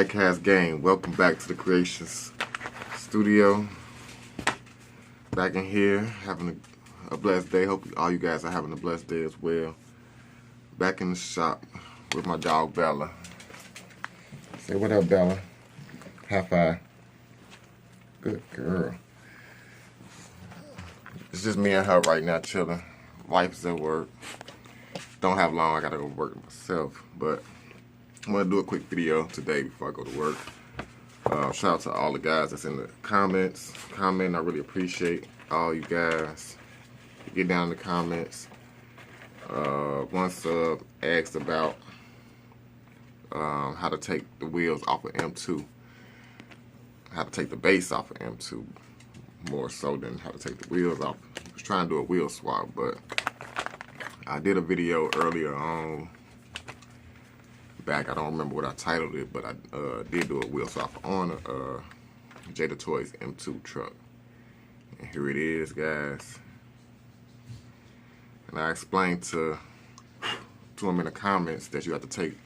Diecast Game. Welcome back to the Creations Studio. Back in here, having a blessed day. Hope all you guys are having a blessed day as well. Back in the shop with my dog Bella. Say what up, Bella. High five. Good girl. It's just me and her right now chilling. Wife is at work. Don't have long. I gotta go work myself, but I'm gonna do a quick video today before I go to work. Shout out to all the guys that's in the comments. I really appreciate all you guys. Get down in the comments. One sub asked about how to take the wheels off of M2. How to take the base off of M2 more so than how to take the wheels off. I was trying to do a wheel swap, but I did a video earlier on back. I don't remember what I titled it, but I did do a wheel swap on a Jada Toys M2 truck. And here it is, guys. And I explained to them in the comments that you have to take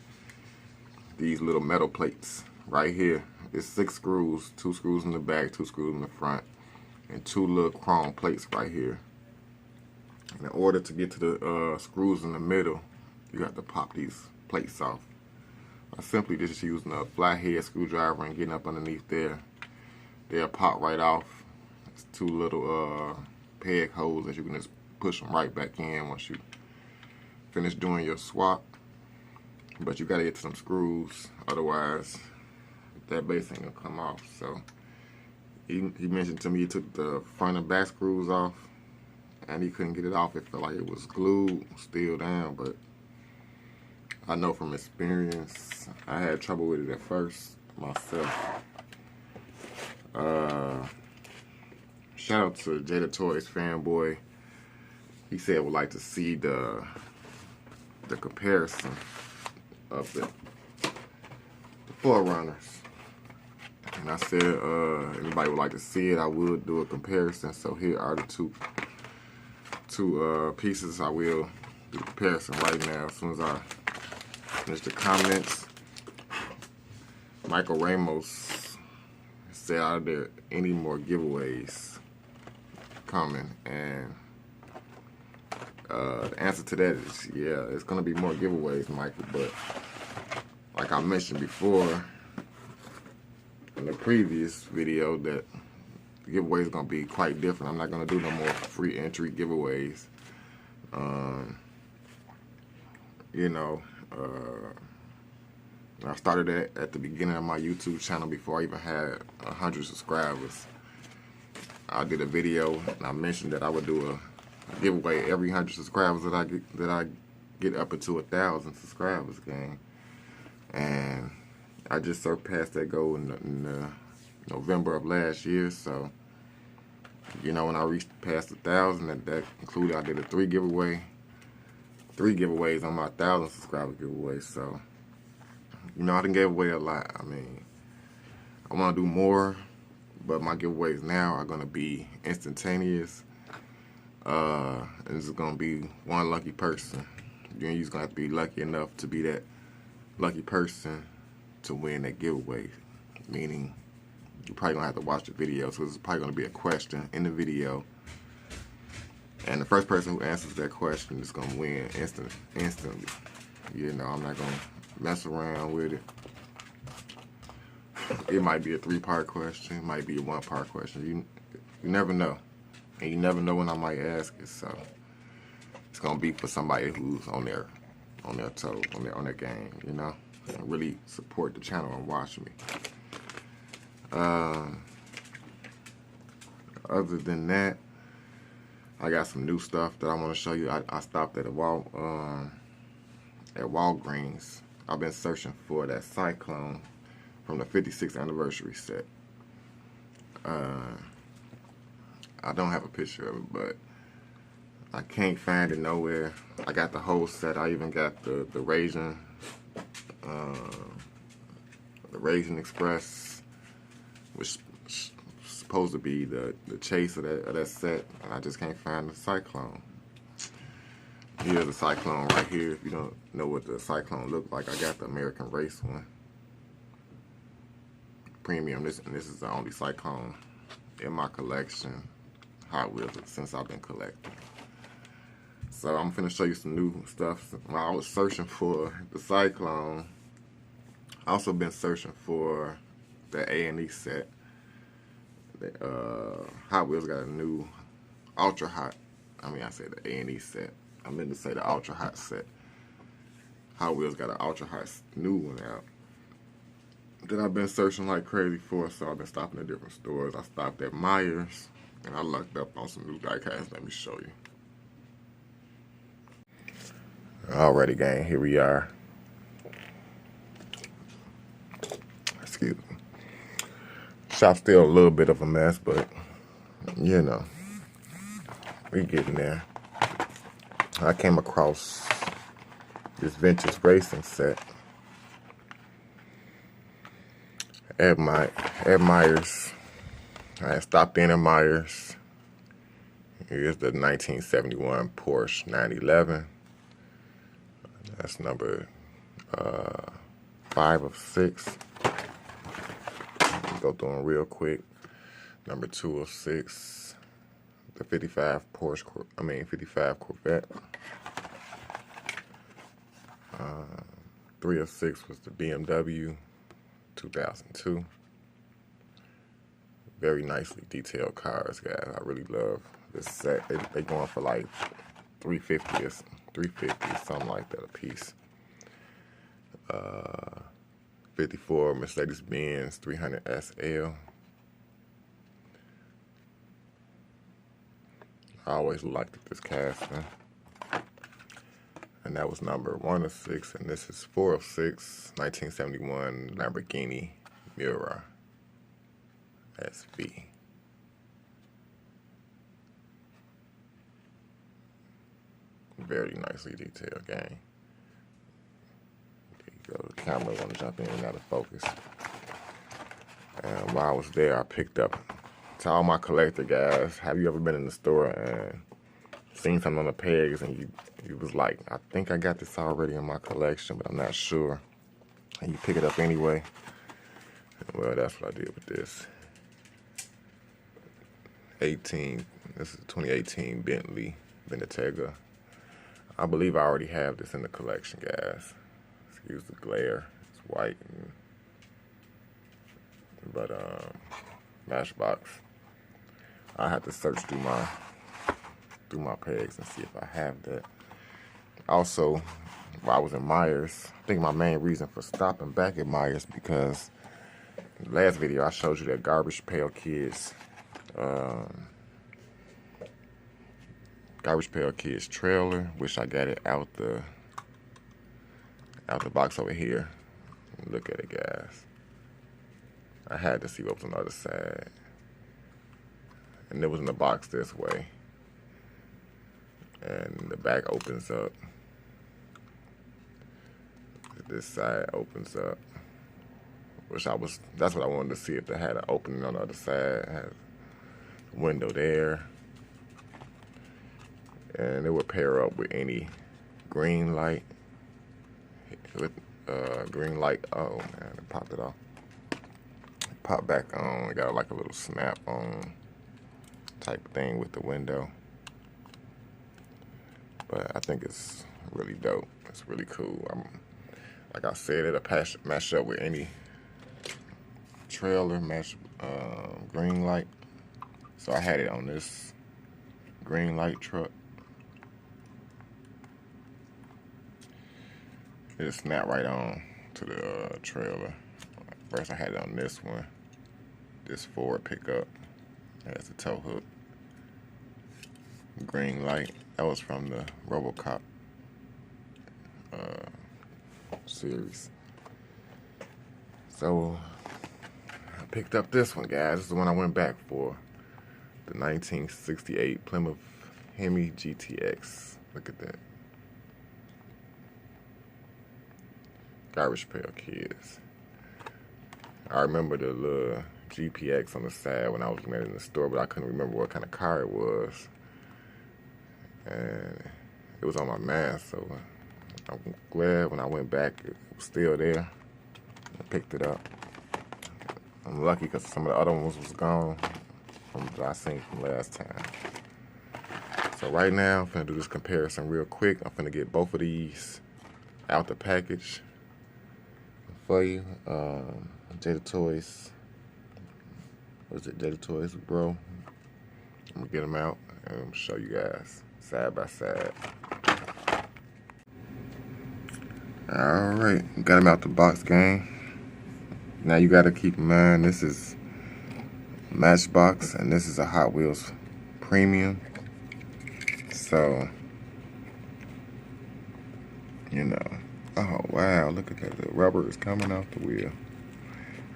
these little metal plates right here. It's 6 screws, 2 screws in the back, 2 screws in the front, and 2 little chrome plates right here. And in order to get to the screws in the middle, you have to pop these plates off. I simply just using a flathead screwdriver and getting up underneath there. They'll pop right off. It's 2 little peg holes that you can just push them right back in once you finish doing your swap. But you gotta get to some screws, otherwise that base ain't gonna come off. So he mentioned to me he took the front and back screws off and he couldn't get it off. It felt like it was glued still down, but I know from experience, I had trouble with it at first myself. Shout out to Jada Toys fanboy. He said would like to see the comparison of the Forerunners. And I said, anybody would like to see it, I would do a comparison. So here are the two pieces. I will do the comparison right now as soon as I finish the comments. Michael Ramos said, are there any more giveaways coming? And the answer to that is yeah, it's gonna be more giveaways, Michael, but like I mentioned before in the previous video, that the giveaway is gonna be quite different. I'm not gonna do no more free entry giveaways. You know, I started that at the beginning of my YouTube channel before I even had 100 subscribers. I did a video and I mentioned that I would do a giveaway every 100 subscribers that I get up into 1,000 subscribers, gang. And I just surpassed that goal in November of last year. So, you know, when I reached past 1,000, that included I did a 3 giveaways on my 1,000 subscriber giveaway. So, you know, I done gave away a lot. I mean, I want to do more, but my giveaways now are going to be instantaneous. And it's going to be one lucky person. You're going to have to be lucky enough to be that lucky person to win that giveaway. Meaning, you're probably going to have to watch the video. So there's probably going to be a question in the video. And the first person who answers that question is going to win instantly. You know, I'm not going to mess around with it. It might be a 3-part question. It might be a 1-part question. You never know. And you never know when I might ask it, so it's gonna be for somebody who's on their toe, on their game, you know, and really support the channel and watch me. Other than that, I got some new stuff that I want to show you. I stopped at Walgreens. I've been searching for that Cyclone from the 56th anniversary set. I don't have a picture of it, but I can't find it nowhere. I got the whole set. I even got the Raisin Express, which is supposed to be the chase of that set, and I just can't find the Cyclone. Here's the Cyclone right here. If you don't know what the Cyclone looked like, I got the American Race one. premium. This is the only Cyclone in my collection, Hot Wheels, since I've been collecting. So I'm finna show you some new stuff. While I was searching for the Cyclone, I also been searching for the A&E set. Hot Wheels got a new Ultra Hot. I said the A&E set. I meant to say the Ultra Hot set. Hot Wheels got an Ultra Hot new one out that I've been searching like crazy for, so I've been stopping at different stores. I stopped at Myers, and I lucked up on some new diecast. Let me show you. Alrighty, gang, here we are. Excuse me. Shop's still a little bit of a mess, but you know, we getting there. I came across this vintage racing set at Myers. I stopped in at Myers. Here's the 1971 Porsche 911. That's number 5 of 6. Go through them real quick. Number 2 of 6. The 55 55 Corvette. 3 of 6 was the BMW 2002. Very nicely detailed cars, guys. I really love this set. They going for like $350, something like that a piece. 54 Mercedes-Benz 300 SL. I always liked this casting. And that was number 1 of 6, and this is 4 of 6, 1971 Lamborghini Miura SV. Very nicely detailed, gang. There you go. The camera want to jump in and out of focus. And while I was there, I picked up, to all my collector guys, have you ever been in the store and seen something on the pegs and you was like, I think I got this already in my collection, but I'm not sure, and you pick it up anyway? Well, that's what I did with this. This is 2018 Bentley Bentayga. I believe I already have this in the collection, guys. Excuse the glare. It's white, but Matchbox. I have to search through my pegs and see if I have that. Also, while I was in Myers, I think my main reason for stopping back at Myers, because in the last video I showed you that Garbage Pail Kids trailer, which I got it out the box over here. Look at it, guys. I had to see what was on the other side, and it was in the box this way, and the back opens up. This side opens up, that's what I wanted to see, if they had an opening on the other side. It had a window there, and it would pair up with any green light. Green light. Oh man, it popped it off. It popped back on. It got like a little snap on type thing with the window. But I think it's really dope. It's really cool. Like I said, it'll match up with any trailer, green light. So I had it on this green light truck. It'll snap right on to the trailer. First I had it on this one, this Ford pickup. That's a tow hook. Green light. That was from the RoboCop series. So I picked up this one, guys. This is the one I went back for. The 1968 Plymouth Hemi GTX. Look at that. Garbage Pail Kids. I remember the little GPX on the side when I was looking at it in the store, but I couldn't remember what kind of car it was. And it was on my mind, so I'm glad when I went back it was still there. I picked it up. I'm lucky because some of the other ones was gone from what I seen from last time. So right now, I'm finna do this comparison real quick. I'm finna get both of these out the package for you. Jada Toys. What is it? Jada Toys, bro. I'm gonna get them out and I'm gonna show you guys side by side. Alright, got them out the box, gang. Now you gotta keep in mind this is Matchbox and this is a Hot Wheels Premium. So, you know. Oh wow, look at that. The rubber is coming off the wheel.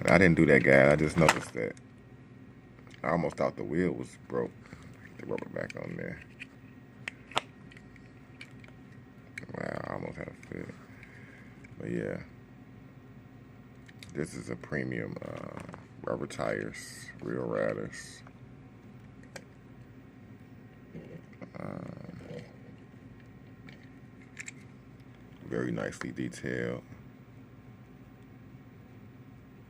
And I didn't do that, guys. I just noticed that. I almost thought the wheel was broke. Get the rubber back on there. Wow, I almost had a fit. But yeah, this is a premium rubber tires, real riders. Very nicely detailed.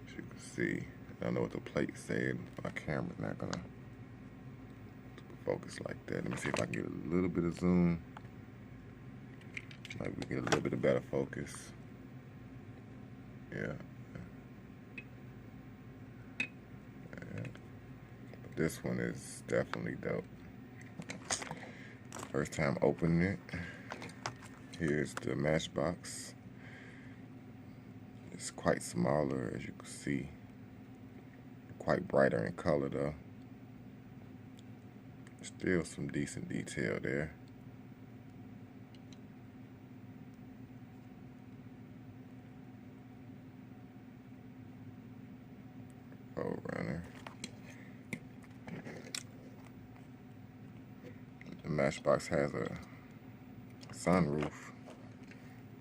As you can see, I don't know what the plate said. My camera's not gonna focus like that. Let me see if I can get a little bit of zoom. Maybe we get a little bit of better focus. Yeah. But this one is definitely dope. First time opening it. Here's the Matchbox. It's quite smaller, as you can see. Quite brighter in color though. Still some decent detail there. Runner. The Matchbox has a sunroof,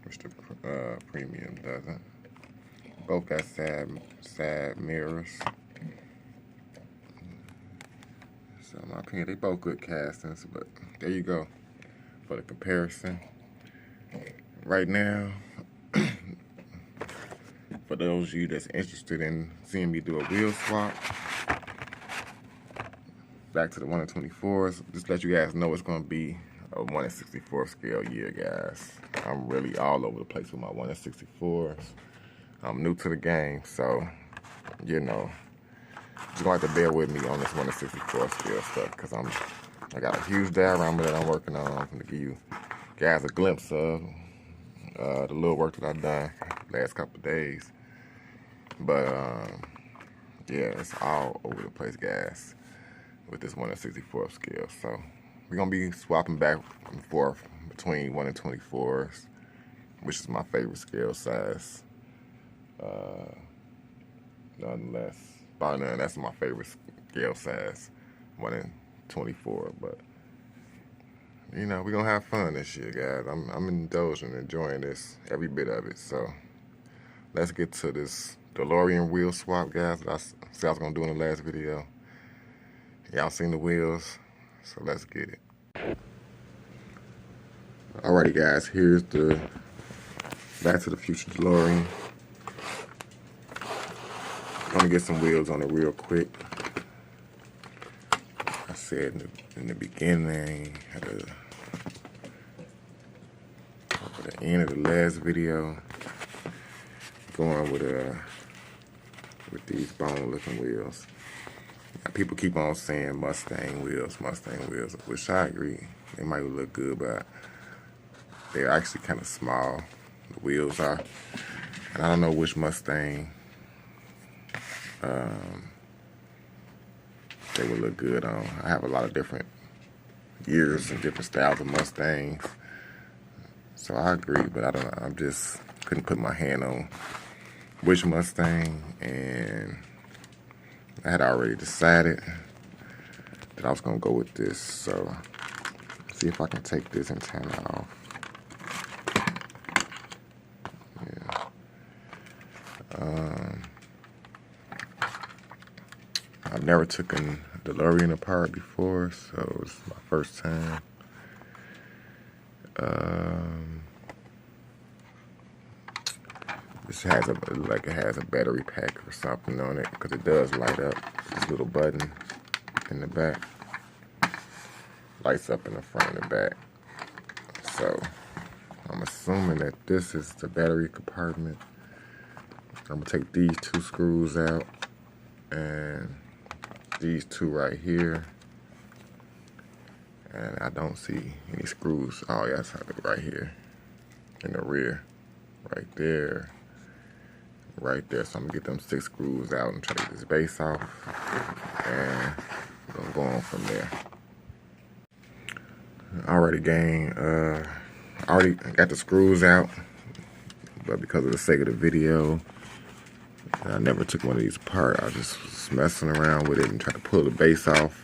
which the Premium doesn't. Both got side mirrors. So in my opinion, they both good castings, but there you go for the comparison. Right now, for those of you that's interested in seeing me do a wheel swap, back to the 1 in 24s, just let you guys know it's going to be a 1 in 64 scale year, guys. I'm really all over the place with my 1 in 64s. I'm new to the game, so, you know, you're going to have to bear with me on this 1 in 64 scale stuff, because I got a huge diorama that I'm working on. I'm going to give you guys a glimpse of the little work that I've done last couple of days. But, yeah, it's all over the place, guys, with this 1 in 64 scale. So, we're going to be swapping back and forth between 1 in 24s, which is my favorite scale size. Nonetheless, by none, that's my favorite scale size, 1 in 24. But, you know, we're going to have fun this year, guys. I'm indulging, enjoying this, every bit of it. So, let's get to this DeLorean wheel swap, guys, that I said I was going to do in the last video. Y'all seen the wheels, so let's get it. Alrighty, guys, here's the Back to the Future DeLorean. I'm going to get some wheels on it real quick. I said in the beginning, at the end of the last video, going with these bone-looking wheels. Now, people keep on saying Mustang wheels, which I agree. They might look good, but they're actually kind of small. The wheels are. And I don't know which Mustang they would look good on. I have a lot of different years and different styles of Mustangs. So I agree, but I just couldn't put my hand on which Mustang, and I had already decided that I was gonna go with this. So see if I can take this antenna off. Yeah. I've never taken a DeLorean apart before, so it's my first time. This has a, like it has a battery pack or something on it, because it does light up. This little button in the back lights up in the front and the back. So I'm assuming that this is the battery compartment. I'm gonna take these two screws out and these two right here. And I don't see any screws. Oh yeah, it's right here in the rear. Right there. Right there. So I'm gonna get them 6 screws out and try to get this base off. And we're gonna go on from there. Alrighty, gang. I already got the screws out, but because of the sake of the video, I never took one of these apart. I just was messing around with it and tried to pull the base off.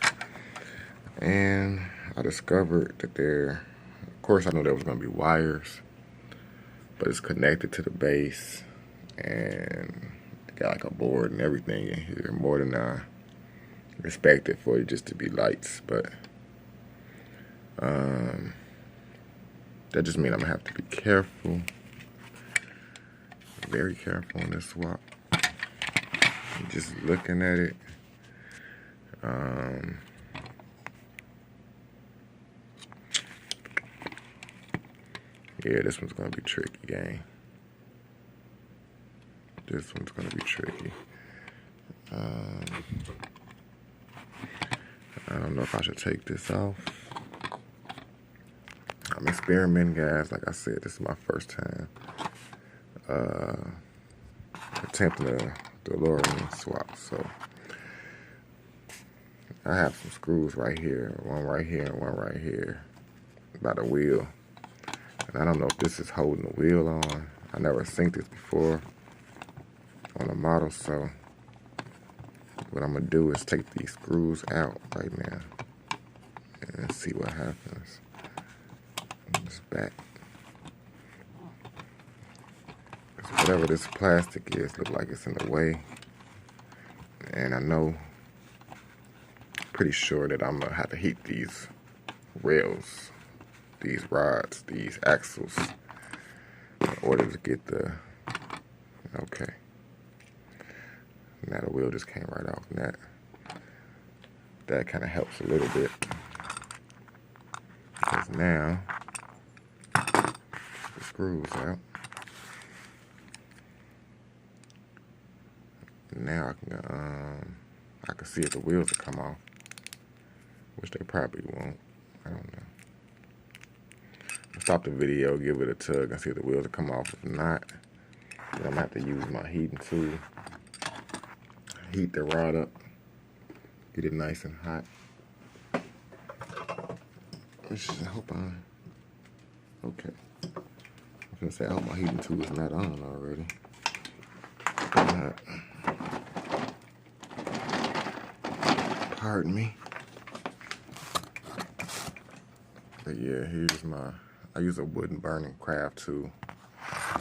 And I discovered that there, of course I knew there was going to be wires, but it's connected to the base, and it got like a board and everything in here, more than I expected for it just to be lights. But that just means I'm going to have to be careful, very careful on this swap. Just looking at it, yeah, this one's gonna be tricky, gang. This one's gonna be tricky. I don't know if I should take this off. I'm experimenting, guys. Like I said, this is my first time attempting a DeLorean swap. So I have some screws right here, one right here and one right here by the wheel. And I don't know if this is holding the wheel on. I never seen this before on a model, so what I'm gonna do is take these screws out right now and see what happens. This back. Whatever this plastic is, look like it's in the way. And I know, pretty sure that I'm gonna have to heat these rails, these rods, these axles in order to get the, okay. Now the wheel just came right off, and that kind of helps a little bit. Because now, the screws out. Now I can see if the wheels will come off, which they probably won't. I don't know. I'll stop the video, give it a tug, and see if the wheels will come off. If not, then I'm gonna have to use my heating tool, heat the rod up, get it nice and hot. I hope okay. I was gonna say, I hope my heating tool is not on already. Pardon me. But yeah, here's I use a wooden burning craft tool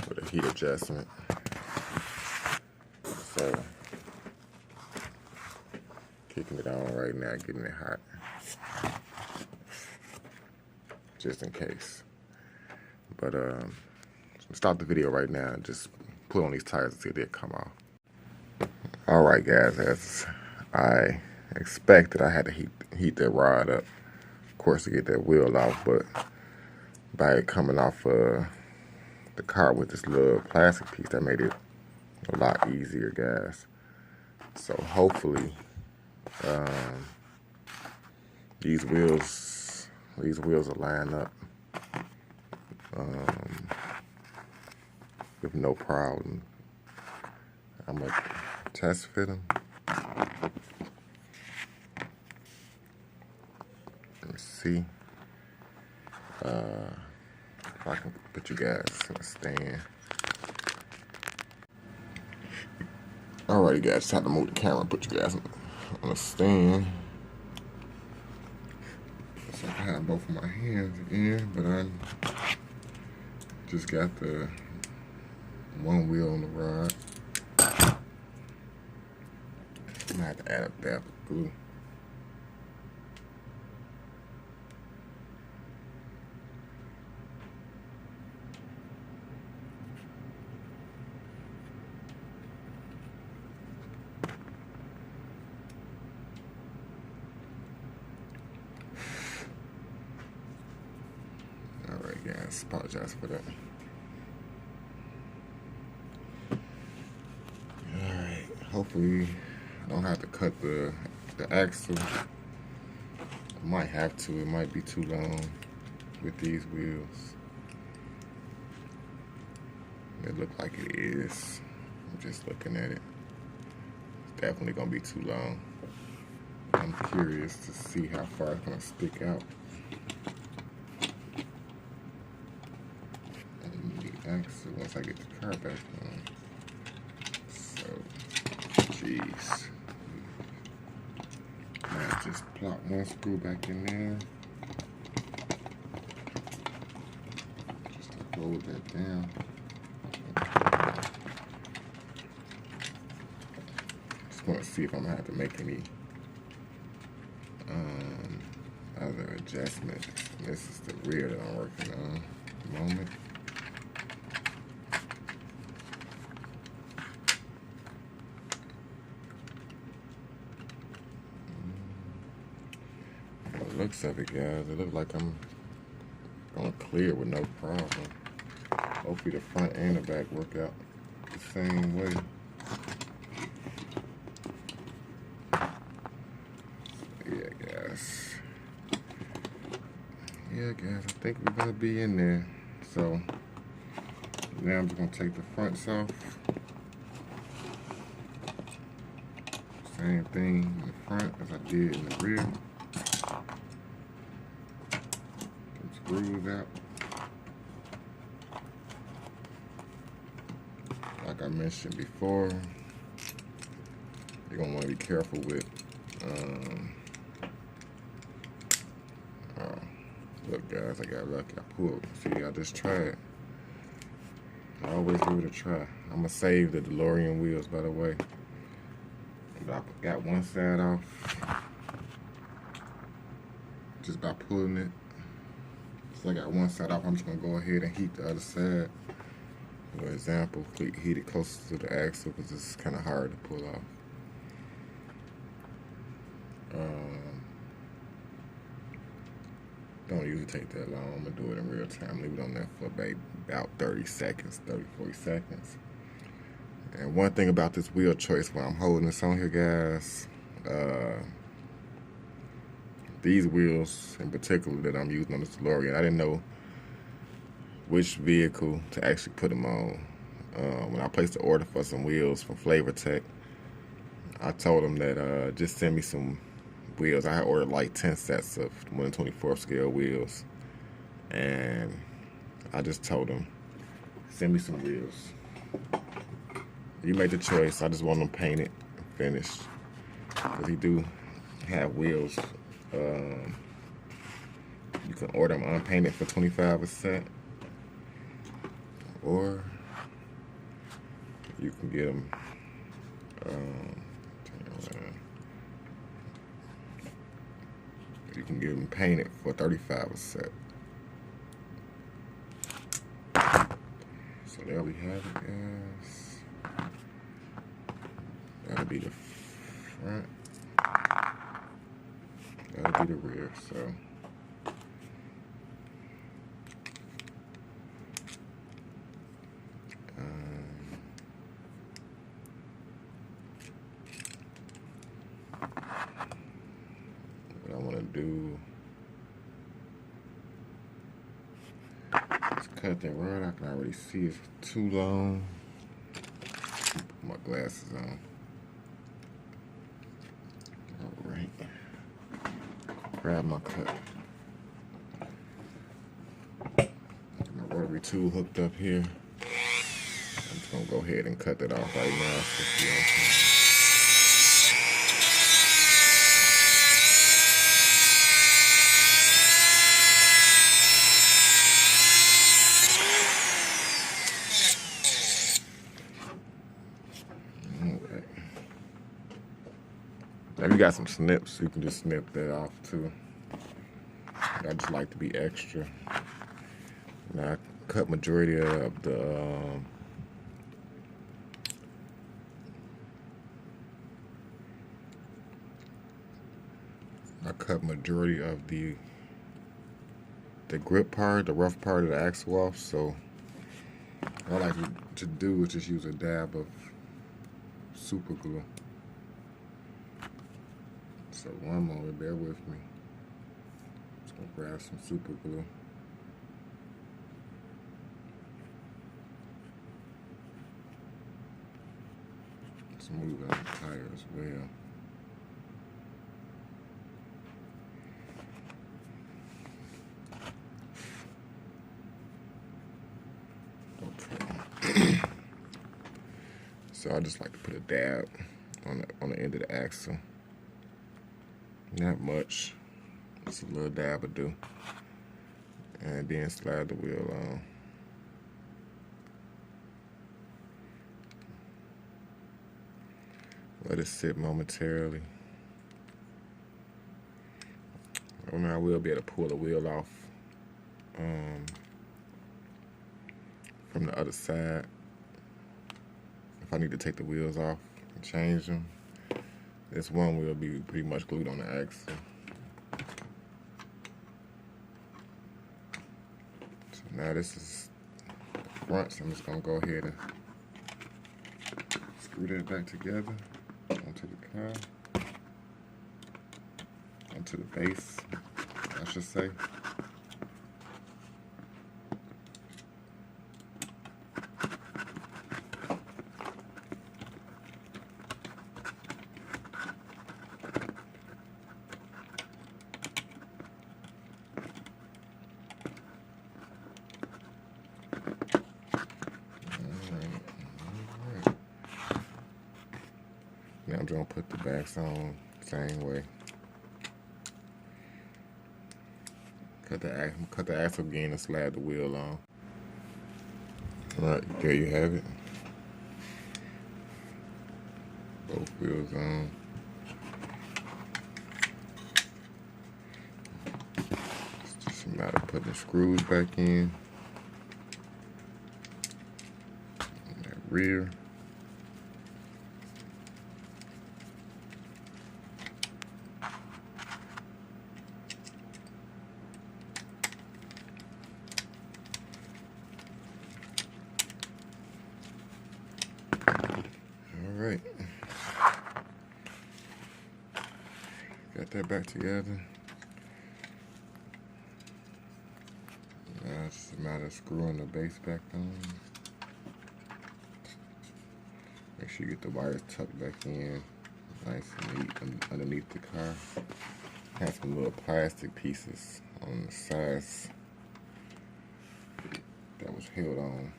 with a heat adjustment. So, kicking it on right now, getting it hot. Just in case. But, stop the video right now and just put on these tires and see if they come off. Alright guys, as I expected, I had to heat that rod up, of course, to get that wheel off, but by it coming off the car with this little plastic piece, that made it a lot easier, guys. So hopefully these wheels will line up with no problem. I'm gonna test fit them. Let me see if I can put you guys in a stand. Alrighty guys, time to move the camera and put you guys on a stand. So I have both of my hands again, but I just got the one wheel on the rod. I'm gonna have to add a dab of glue. Apologize for that. Alright, hopefully I don't have to cut the axle. I might have to, it might be too long with these wheels. It look like it is. I'm just looking at it. It's definitely gonna be too long. I'm curious to see how far it's gonna stick out. And the axle once I get the car back on. So, jeez. Now just plop one screw back in there. Just to hold that down. Just want to see if I'm gonna have to make any other adjustments. This is the rear that I'm working on at the moment. By the looks of it, guys, it looks like I'm going to clear with no problem. Hopefully the front and the back work out the same way. Yeah, guys, I think we're gonna be in there. So now I'm just gonna take the fronts off. Same thing in the front as I did in the rear. Get screws out. Like I mentioned before, you're gonna want to be careful with look, guys, I got lucky. I pulled. See, I just tried. I always give it a try. I'm gonna save the DeLorean wheels, by the way. But I got one side off just by pulling it. So I got one side off. I'm just gonna go ahead and heat the other side. For example, heat it closer to the axle because it's kind of hard to pull off. Don't usually take that long. I'm gonna do it in real time. Leave it on there for about 30 seconds, 30, 40 seconds. And one thing about this wheel choice while I'm holding this on here, guys, these wheels in particular that I'm using on this DeLorean, I didn't know which vehicle to actually put them on. When I placed the order for some wheels from Flavor Tech, I told them that just send me some wheels. I had ordered like 10 sets of 1/24 scale wheels, and I just told them, send me some wheels. You make the choice. I just want them painted and finished, because he do have wheels. You can order them unpainted for $25 a set, or you can get them painted for $35 a set. So there we have it, guys. That'll be the front. That'll be the rear. So what I want to do is cut that rod. I can already see it's too long. Put my glasses on. Alright. Grab my cut. My rotary tool hooked up here. I'm just gonna go ahead and cut that off right now. If you got some snips, you can just snip that off too. I just like to be extra. Now I cut majority of the the grip part, the rough part of the axle off. So all I like to do is just use a dab of super glue. So one moment, bear with me. Just gonna grab some super glue. Smooth out the tire as well. Okay. So I just like to put a dab on the end of the axle. Not much. Just a little dab will do. And then slide the wheel on. Let it sit momentarily. And I will be able to pull the wheel off from the other side. If I need to take the wheels off and change them, this one wheel will be pretty much glued on the axle. So now this is the front, so I'm just going to go ahead and screw that back together onto the car, onto the base, I should say. Now I'm going to put the backs on same way. Cut the axle again and slide the wheel on. Alright, there you have it. Both wheels on. It's just a matter of putting the screws back in. And that rear. Alright, got that back together. Now it's just a matter of screwing the base back on. Make sure you get the wires tucked back in nice and neat underneath the car. Have some little plastic pieces on the sides that was held on.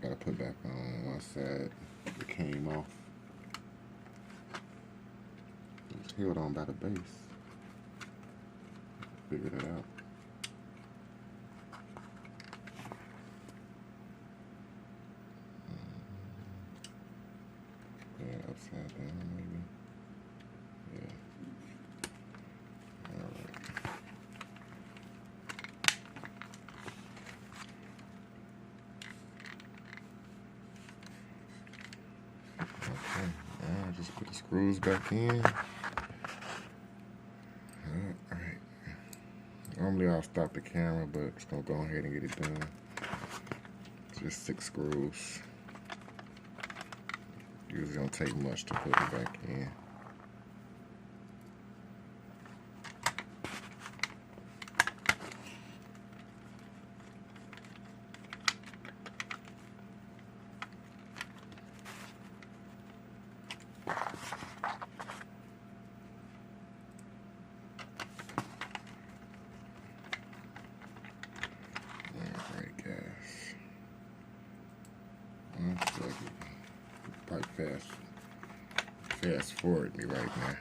Gotta put back on one side. It came off. It was held on by the base. Figured it out. Yeah, upside down maybe. Yeah. Alright. Okay, now just put the screws back in. Alright. Normally I'll stop the camera, but just gonna go ahead and get it done. Just 6 screws. Usually don't take much to put it back in. Alright guys. Probably fast forward me right now.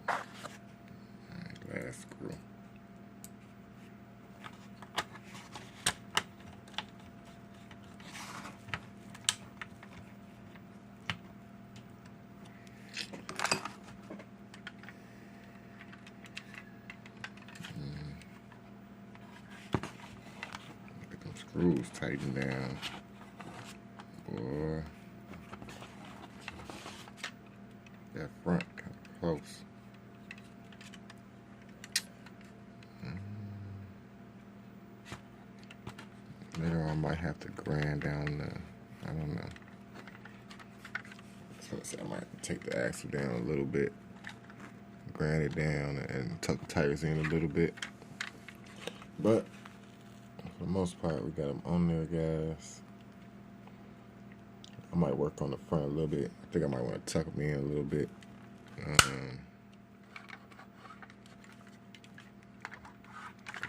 Alright, last screw. Screws tighten down, boy. that front kind of close. Later on, I might have to grind down the, I don't know. So I might take the axle down a little bit, grind it down, and tuck the tires in a little bit. But for the most part, we got them on there, guys. I might work on the front a little bit. I think I might want to tuck them in a little bit.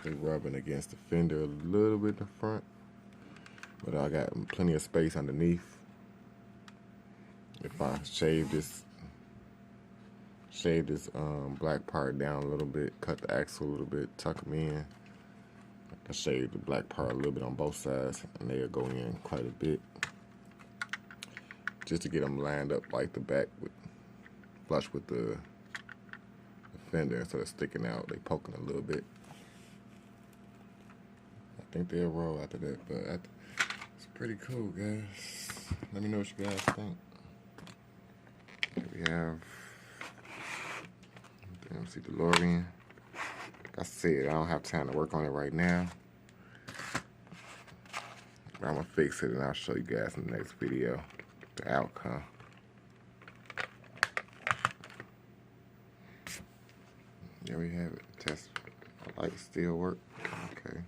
They're rubbing against the fender a little bit in the front, but I got plenty of space underneath. If I shave this black part down a little bit, cut the axle a little bit, tuck them in, I shave the black part a little bit on both sides, and they'll go in quite a bit, just to get them lined up like the back, flush with the fender instead of sticking out. They poking a little bit. I think they'll roll after that, but it's pretty cool, guys. Let me know what you guys think. We have, let's see, DeLorean. Like I said, I don't have time to work on it right now, but I'm gonna fix it and I'll show you guys in the next video the outcome. There we have it. Test. The lights still work. Okay.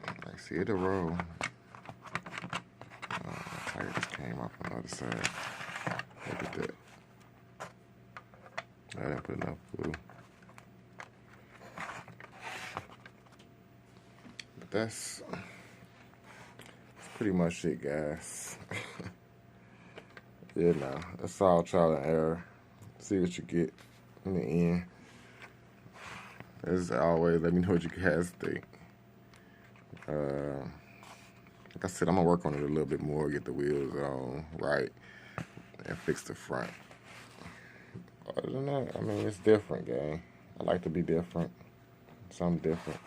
I see it roll. The tire just came off on the other side. Look at that. I didn't put enough glue. But that's pretty much it, guys. Yeah, no, that's all trial and error. See what you get in the end. As always, let me know what you guys think. Like I said, I'm gonna work on it a little bit more, get the wheels on right, and fix the front. Other than that, I mean, it's different, gang. I like to be different, something different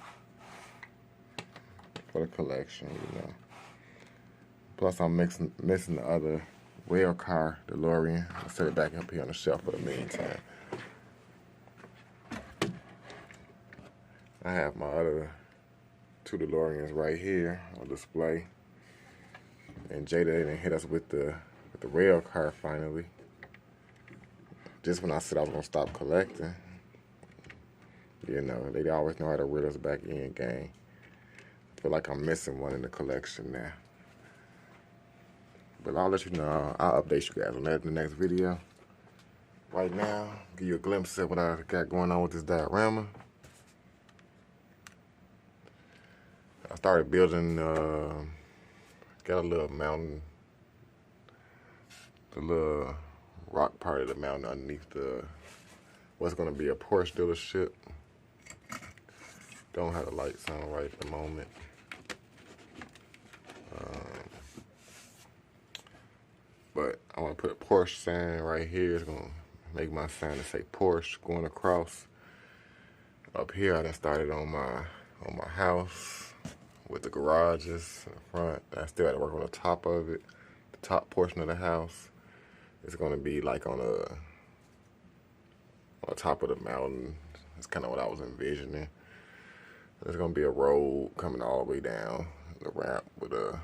for the collection, you know. Plus, I'm missing the other rail car, DeLorean. I'll set it back up here on the shelf for the meantime. I have my other 2 DeLoreans right here on display. And Jada didn't hit us with the rail car finally. Just when I said I was gonna stop collecting. You know, they always know how to reel us back in, gang. I feel like I'm missing one in the collection now. But I'll let you know, I'll update you guys on that in the next video. Right now, give you a glimpse of what I got going on with this diorama. I started building, got a little mountain, the little rock part of the mountain underneath what's gonna be a Porsche dealership. Don't have the lights on right at the moment. But I want to put a Porsche sign right here. It's gonna make my sign to say Porsche going across. Up here, I done started on my house with the garages in the front. I still had to work on the top of it. The top portion of the house is gonna be like on the top of the mountain. That's kind of what I was envisioning. There's gonna be a road coming all the way down the ramp with a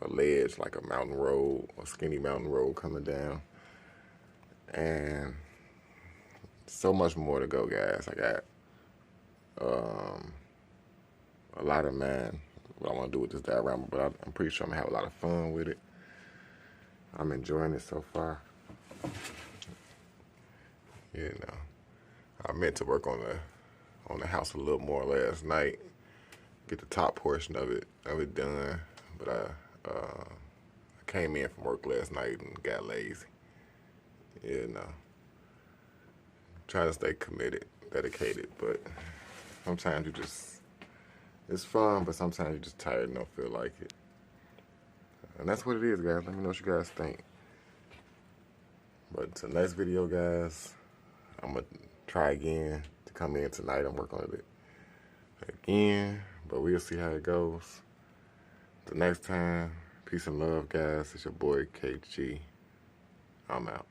ledge, like a mountain road, a skinny mountain road coming down. And so much more to go, guys. I got a lot of what I want to do with this diorama, but I'm pretty sure I'm gonna have a lot of fun with it. I'm enjoying it so far. You know, I meant to work on the house a little more last night, get the top portion of it done, but I came in from work last night and got lazy. You know, trying to stay committed, dedicated, but sometimes it's fun, but sometimes you're just tired and don't feel like it. And that's what it is, guys. Let me know what you guys think. But until next video, guys, I'm going to try again to come in tonight and work on it again, but we'll see how it goes. Till next time, peace and love, guys. It's your boy, KG. I'm out.